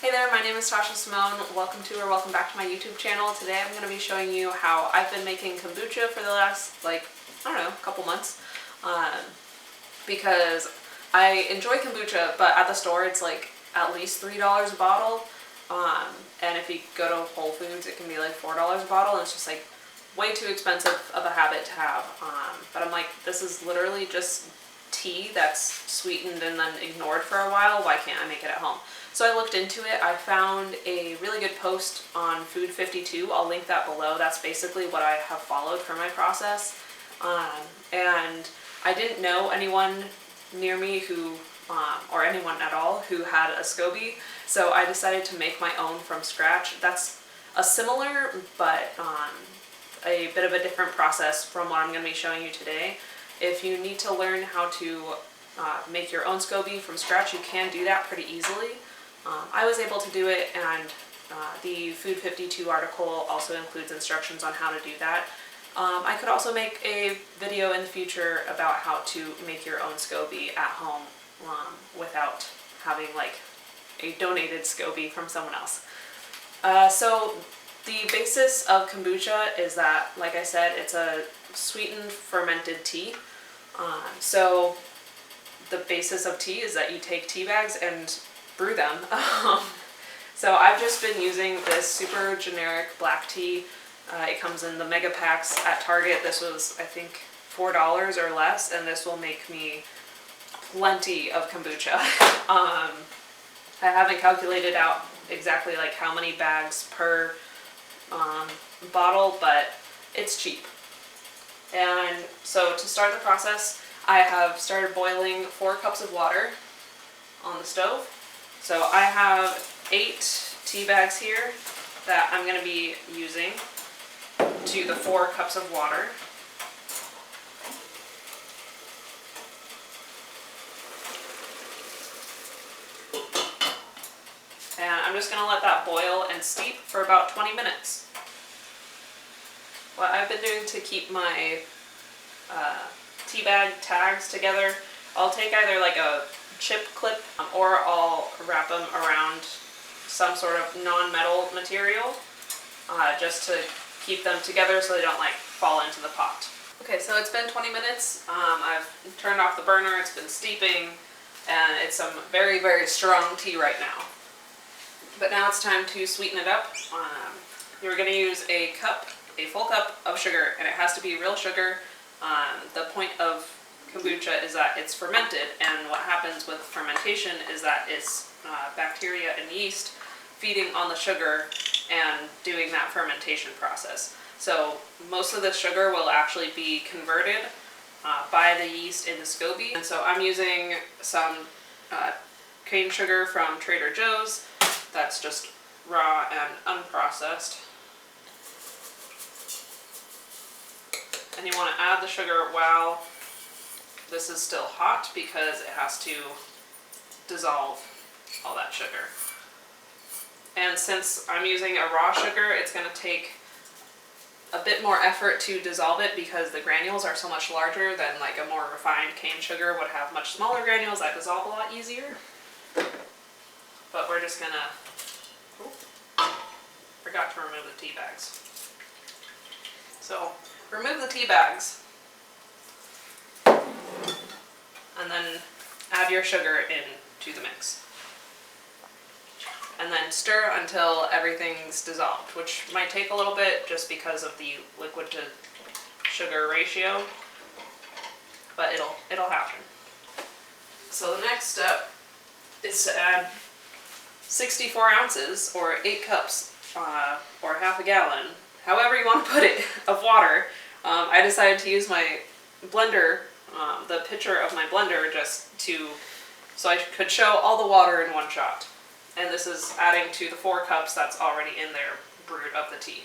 Hey there, my name is Tasha Simone. Welcome to or welcome back to my YouTube channel. Today I'm going to be showing you how I've been making kombucha for the last, couple months. Because I enjoy kombucha, but at the store it's like at least $3 a bottle. And if you go to Whole Foods, it can be like $4 a bottle, and it's just like way too expensive of a habit to have. But I'm like, this is literally just tea that's sweetened and then ignored for a while. Why can't I make it at home? So I looked into it. I found a really good post on Food 52. I'll link that below. That's basically what I have followed for my process. And I didn't know anyone near me who, or anyone at all, who had a SCOBY. So I decided to make my own from scratch. That's a similar, but a bit of a different process from what I'm going to be showing you today. If you need to learn how to make your own SCOBY from scratch, you can do that pretty easily. I was able to do it, and the Food 52 article also includes instructions on how to do that. I could also make a video in the future about how to make your own SCOBY at home without having like a donated SCOBY from someone else. So the basis of kombucha is that, like I said, it's a sweetened fermented tea. So the basis of tea is that you take tea bags and brew them. So I've just been using this super generic black tea. It comes in the mega packs at Target. This was, I think, $4 or less, and this will make me plenty of kombucha. I haven't calculated out exactly like how many bags per bottle, but it's cheap. And so to start the process, I have started boiling 4 cups of water on the stove. So I have 8 tea bags here that I'm going to be using to the 4 cups of water. And I'm just going to let that boil and steep for about 20 minutes. What I've been doing to keep my tea bag tags together, I'll take either like a chip clip or I'll wrap them around some sort of non-metal material just to keep them together so they don't like fall into the pot. Okay, so it's been 20 minutes. I've turned off the burner, it's been steeping, and it's some very, very strong tea right now. But now it's time to sweeten it up. You're going to use a full cup of sugar, and it has to be real sugar. The point of kombucha is that it's fermented, and what happens with fermentation is that it's bacteria and yeast feeding on the sugar and doing that fermentation process. So most of the sugar will actually be converted by the yeast in the SCOBY. And so I'm using some cane sugar from Trader Joe's. That's just raw and unprocessed. And you want to add the sugar while this is still hot because it has to dissolve all that sugar. And since I'm using a raw sugar, it's going to take a bit more effort to dissolve it because the granules are so much larger than like a more refined cane sugar would have much smaller granules that dissolve a lot easier. But we're just going to... Forgot to remove the tea bags. So remove the tea bags. And then add your sugar into the mix. And then stir until everything's dissolved, which might take a little bit just because of the liquid to sugar ratio, but it'll happen. So the next step is to add 64 ounces or 8 cups or half a gallon, however you want to put it, of water. I decided to use my blender, the pitcher of my blender, so I could show all the water in one shot. And this is adding to the 4 cups that's already in there brewed of the tea.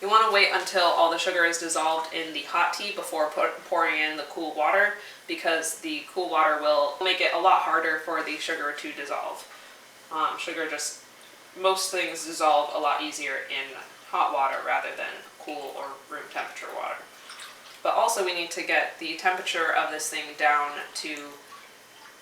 You want to wait until all the sugar is dissolved in the hot tea before pouring in the cool water, because the cool water will make it a lot harder for the sugar to dissolve. Most things dissolve a lot easier in hot water rather than cool or room temperature water. But also we need to get the temperature of this thing down to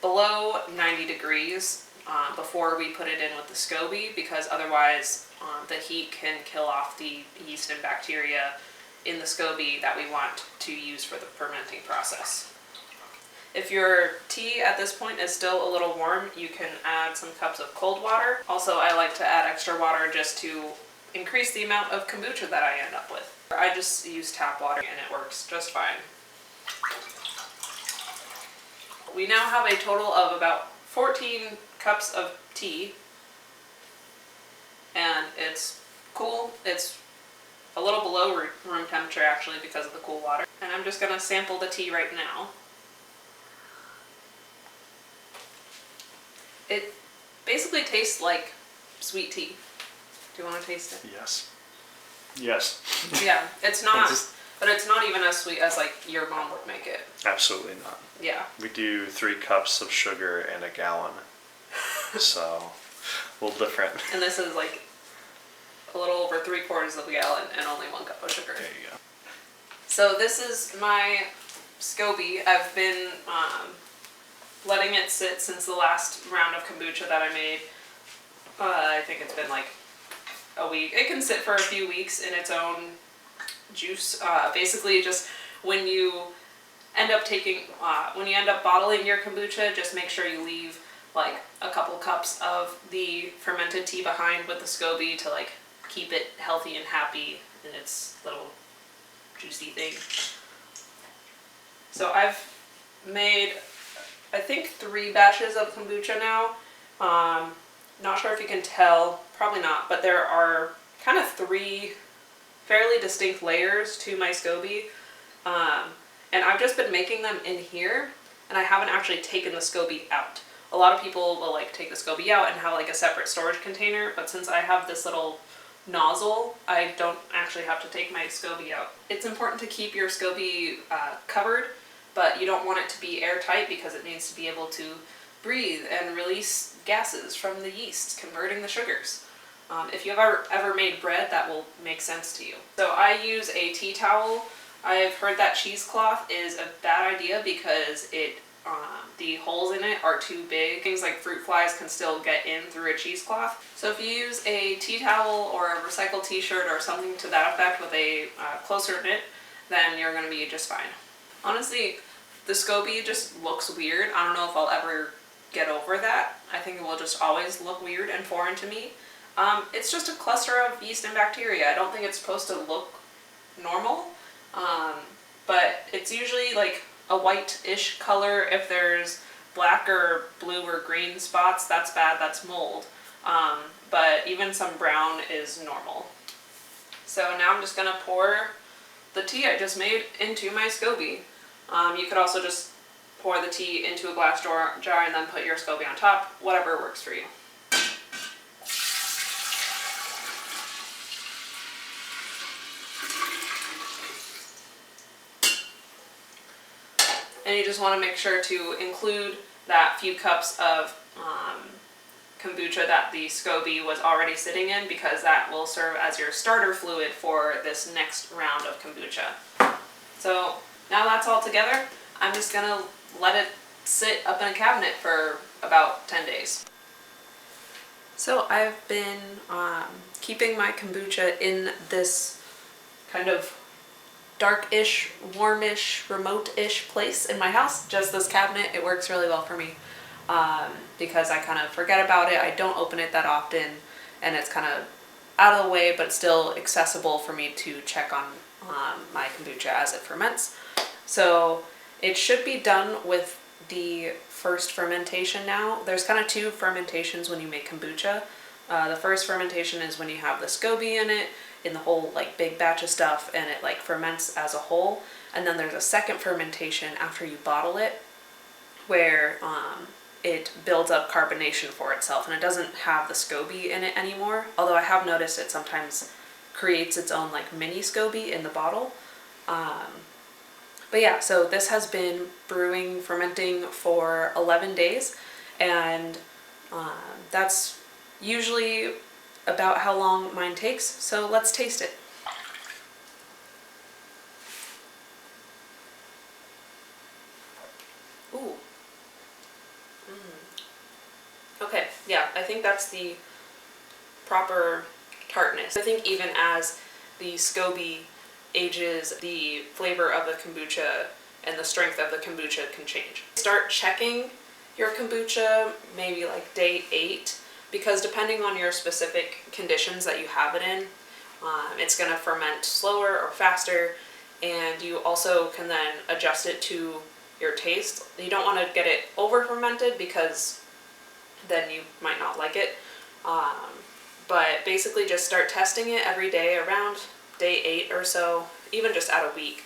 below 90 degrees before we put it in with the SCOBY, because otherwise the heat can kill off the yeast and bacteria in the SCOBY that we want to use for the fermenting process. If your tea at this point is still a little warm, you can add some cups of cold water. Also, I like to add extra water just to increase the amount of kombucha that I end up with. I just use tap water and it works just fine. We now have a total of about 14 cups of tea, and it's cool. It's a little below room temperature actually because of the cool water. And I'm just gonna sample the tea right now. It basically tastes like sweet tea. Do you want to taste it? Yes. Yes. Yeah, it's not, but it's not even as sweet as like your mom would make it. Absolutely not. Yeah. We do 3 cups of sugar and a gallon. So, a little different. And this is like a little over 3/4 of a gallon and only 1 cup of sugar. There you go. So this is my SCOBY. I've been letting it sit since the last round of kombucha that I made. I think it's been like a week. It can sit for a few weeks in its own juice. Basically, just when you end up bottling your kombucha, just make sure you leave like a couple cups of the fermented tea behind with the SCOBY to like keep it healthy and happy in its little juicy thing. So I've made, I think, 3 batches of kombucha now. Not sure if you can tell, probably not, but there are kind of 3 fairly distinct layers to my SCOBY. And I've just been making them in here, and I haven't actually taken the SCOBY out. A lot of people will like take the SCOBY out and have like a separate storage container, but since I have this little nozzle, I don't actually have to take my SCOBY out. It's important to keep your SCOBY covered, but you don't want it to be airtight because it needs to be able to breathe and release gases from the yeast, converting the sugars. If you've ever made bread, that will make sense to you. So I use a tea towel. I've heard that cheesecloth is a bad idea because the holes in it are too big. Things like fruit flies can still get in through a cheesecloth. So if you use a tea towel or a recycled t-shirt or something to that effect with a closer knit, then you're gonna be just fine. Honestly, the SCOBY just looks weird. I don't know if I'll ever get over that. I think it will just always look weird and foreign to me. It's just a cluster of yeast and bacteria. I don't think it's supposed to look normal, but it's usually like a white-ish color. If there's black or blue or green spots, that's bad, that's mold. But even some brown is normal. So now I'm just gonna pour the tea I just made into my SCOBY. You could also just pour the tea into a glass jar and then put your SCOBY on top, whatever works for you. And you just want to make sure to include that few cups of kombucha that the SCOBY was already sitting in, because that will serve as your starter fluid for this next round of kombucha. So now that's all together, I'm just gonna let it sit up in a cabinet for about 10 days. So I've been keeping my kombucha in this kind of dark-ish, warmish, remote-ish place in my house. Just this cabinet, it works really well for me because I kind of forget about it. I don't open it that often, and it's kind of out of the way, but still accessible for me to check on my kombucha as it ferments. So it should be done with the first fermentation now. There's kind of 2 fermentations when you make kombucha. The first fermentation is when you have the SCOBY in it, in the whole like big batch of stuff, and it like ferments as a whole. And then there's a second fermentation after you bottle it, where it builds up carbonation for itself, and it doesn't have the SCOBY in it anymore. Although I have noticed it sometimes creates its own like mini SCOBY in the bottle. But yeah, so this has been brewing, fermenting for 11 days, and that's usually about how long mine takes. So let's taste it. I think that's the proper tartness. I think even as the SCOBY ages, the flavor of the kombucha and the strength of the kombucha can change. Start checking your kombucha maybe like day 8, because depending on your specific conditions that you have it in, it's going to ferment slower or faster, and you also can then adjust it to your taste. You don't want to get it over fermented because then you might not like it. But basically just start testing it every day around day 8 or so, even just at a week.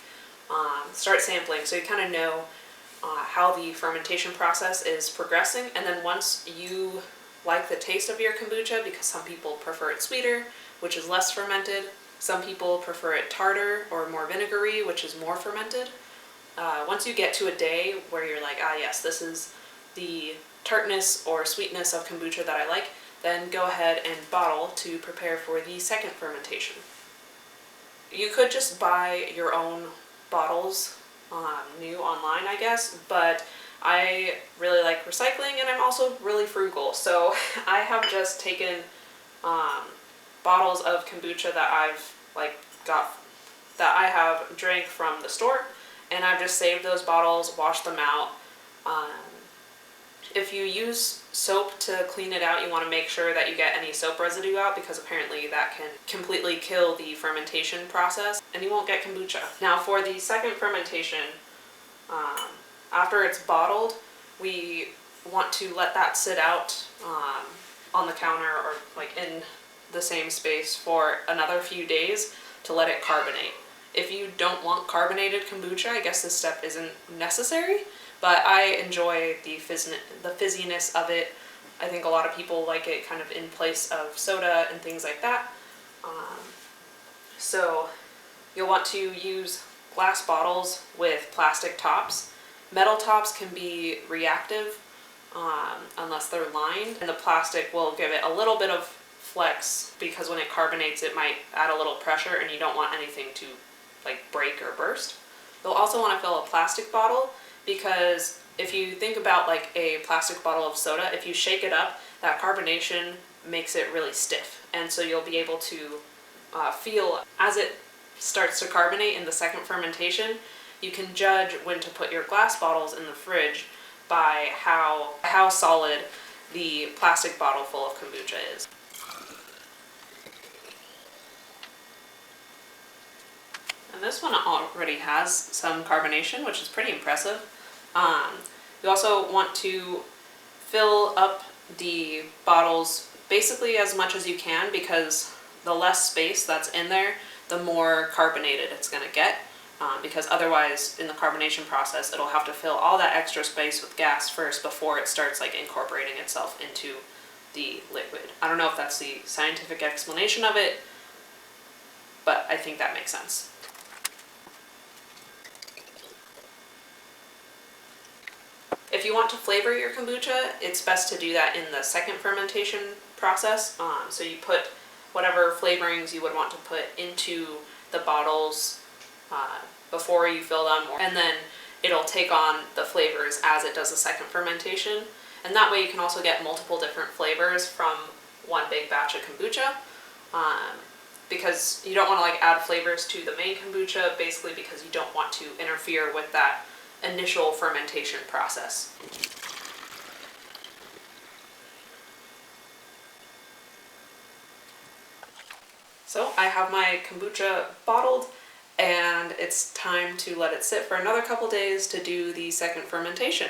Start sampling so you kind of know how the fermentation process is progressing, and then once you like the taste of your kombucha, because some people prefer it sweeter, which is less fermented, some people prefer it tartar or more vinegary, which is more fermented. Once you get to a day where you're like, ah yes, this is the tartness or sweetness of kombucha that I like, then go ahead and bottle to prepare for the second fermentation. You could just buy your own bottles new online, I guess, but I really like recycling and I'm also really frugal, so I have just taken bottles of kombucha that I've that I have drank from the store, and I've just saved those bottles, washed them out. If you use soap to clean it out, you want to make sure that you get any soap residue out, because apparently that can completely kill the fermentation process and you won't get kombucha. Now for the second fermentation, after it's bottled, we want to let that sit out on the counter or like in the same space for another few days to let it carbonate. If you don't want carbonated kombucha, I guess this step isn't necessary, but I enjoy the fizziness of it. I think a lot of people like it kind of in place of soda and things like that. So you'll want to use glass bottles with plastic tops. Metal tops can be reactive unless they're lined, and the plastic will give it a little bit of flex, because when it carbonates it might add a little pressure and you don't want anything to like break or burst. You'll also want to fill a plastic bottle, because if you think about like a plastic bottle of soda, if you shake it up, that carbonation makes it really stiff, and so you'll be able to feel as it starts to carbonate in the second fermentation. You can judge when to put your glass bottles in the fridge by how solid the plastic bottle full of kombucha is. And this one already has some carbonation, which is pretty impressive. You also want to fill up the bottles basically as much as you can, because the less space that's in there, the more carbonated it's going to get. Because otherwise in the carbonation process it'll have to fill all that extra space with gas first before it starts like incorporating itself into the liquid. I don't know if that's the scientific explanation of it, but I think that makes sense. If you want to flavor your kombucha, it's best to do that in the second fermentation process. So you put whatever flavorings you would want to put into the bottles before you fill them, and then it'll take on the flavors as it does the second fermentation. And that way you can also get multiple different flavors from one big batch of kombucha, because you don't want to like add flavors to the main kombucha, basically because you don't want to interfere with that initial fermentation process. So I have my kombucha bottled, and it's time to let it sit for another couple days to do the second fermentation.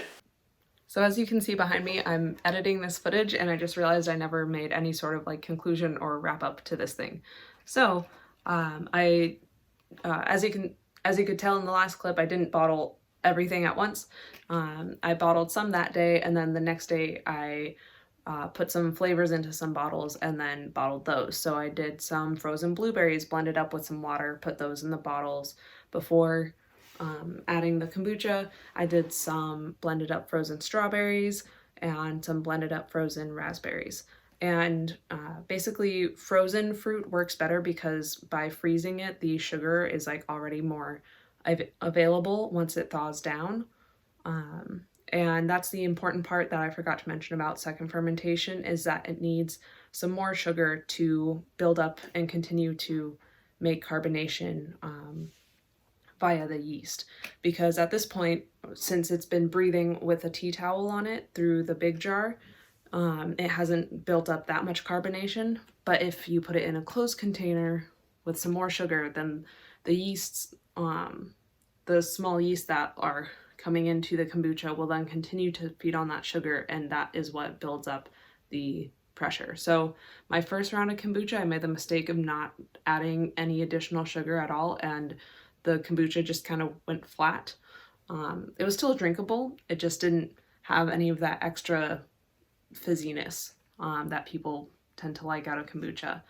So as you can see behind me, I'm editing this footage, and I just realized I never made any sort of like conclusion or wrap up to this thing. So as you could tell in the last clip, I didn't bottle everything at once. I bottled some that day, and then the next day I put some flavors into some bottles and then bottled those. So I did some frozen blueberries, blended up with some water, put those in the bottles before adding the kombucha. I did some blended up frozen strawberries and some blended up frozen raspberries. And basically frozen fruit works better because by freezing it, the sugar is like already more available once it thaws down. And that's the important part that I forgot to mention about second fermentation, is that it needs some more sugar to build up and continue to make carbonation via the yeast. Because at this point, since it's been breathing with a tea towel on it through the big jar, it hasn't built up that much carbonation. But if you put it in a closed container with some more sugar, then the yeasts, the small yeast that are coming into the kombucha will then continue to feed on that sugar, and that is what builds up the pressure. So my first round of kombucha, I made the mistake of not adding any additional sugar at all, and the kombucha just kind of went flat. It was still drinkable, it just didn't have any of that extra fizziness that people tend to like out of kombucha.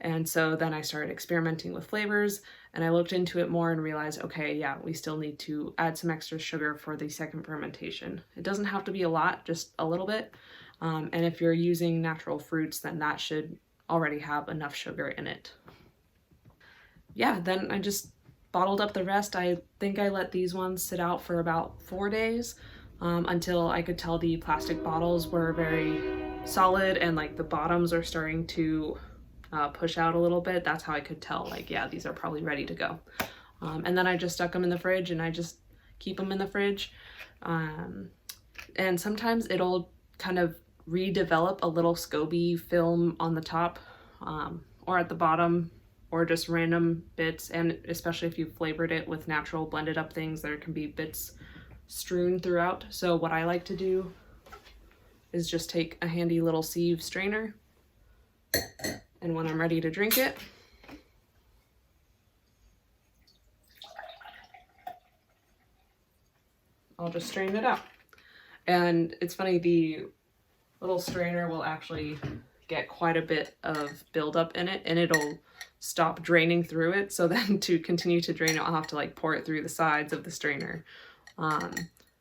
And so then I started experimenting with flavors, and I looked into it more and realized, okay, yeah, we still need to add some extra sugar for the second fermentation. It doesn't have to be a lot, just a little bit. And if you're using natural fruits, then that should already have enough sugar in it. Yeah, then I just bottled up the rest. I think I let these ones sit out for about 4 days until I could tell the plastic bottles were very solid and like the bottoms are starting to push out a little bit. That's how I could tell, like, yeah, these are probably ready to go. And then I just stuck them in the fridge, and I just keep them in the fridge. And sometimes it'll kind of redevelop a little SCOBY film on the top or at the bottom, or just random bits. And especially if you flavored it with natural blended up things, there can be bits strewn throughout. So what I like to do is just take a handy little sieve strainer, and when I'm ready to drink it, I'll just strain it out. And it's funny, the little strainer will actually get quite a bit of buildup in it, and it'll stop draining through it. So then to continue to drain it, I'll have to like pour it through the sides of the strainer.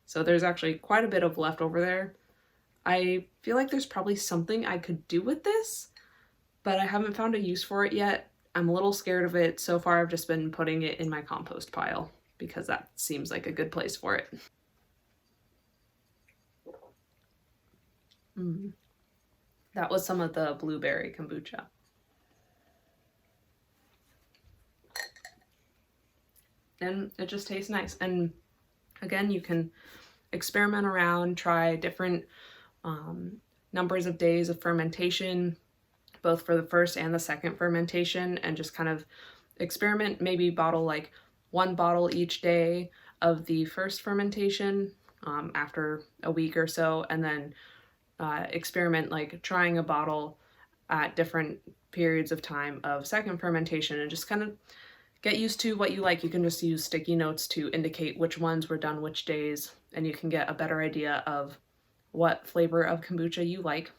So there's actually quite a bit of leftover there. I feel like there's probably something I could do with this, but I haven't found a use for it yet. I'm a little scared of it. So far, I've just been putting it in my compost pile because that seems like a good place for it. That was some of the blueberry kombucha. And it just tastes nice. And again, you can experiment around, try different numbers of days of fermentation, both for the first and the second fermentation, and just kind of experiment, maybe bottle like 1 bottle each day of the first fermentation after a week or so, and then experiment like trying a bottle at different periods of time of second fermentation, and just kind of get used to what you like. You can just use sticky notes to indicate which ones were done which days, and you can get a better idea of what flavor of kombucha you like.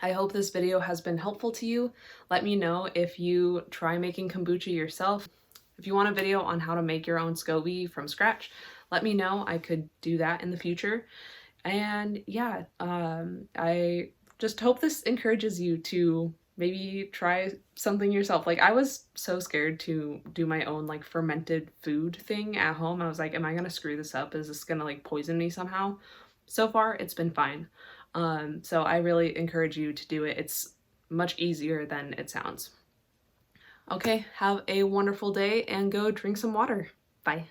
I hope this video has been helpful to you. Let me know if you try making kombucha yourself. If you want a video on how to make your own SCOBY from scratch, let me know. I could do that in the future. And yeah, I just hope this encourages you to maybe try something yourself. Like, I was so scared to do my own like fermented food thing at home. I was like, am I gonna screw this up? Is this gonna like poison me somehow? So far, it's been fine. So I really encourage you to do it. It's much easier than it sounds. Okay, have a wonderful day and go drink some water. Bye.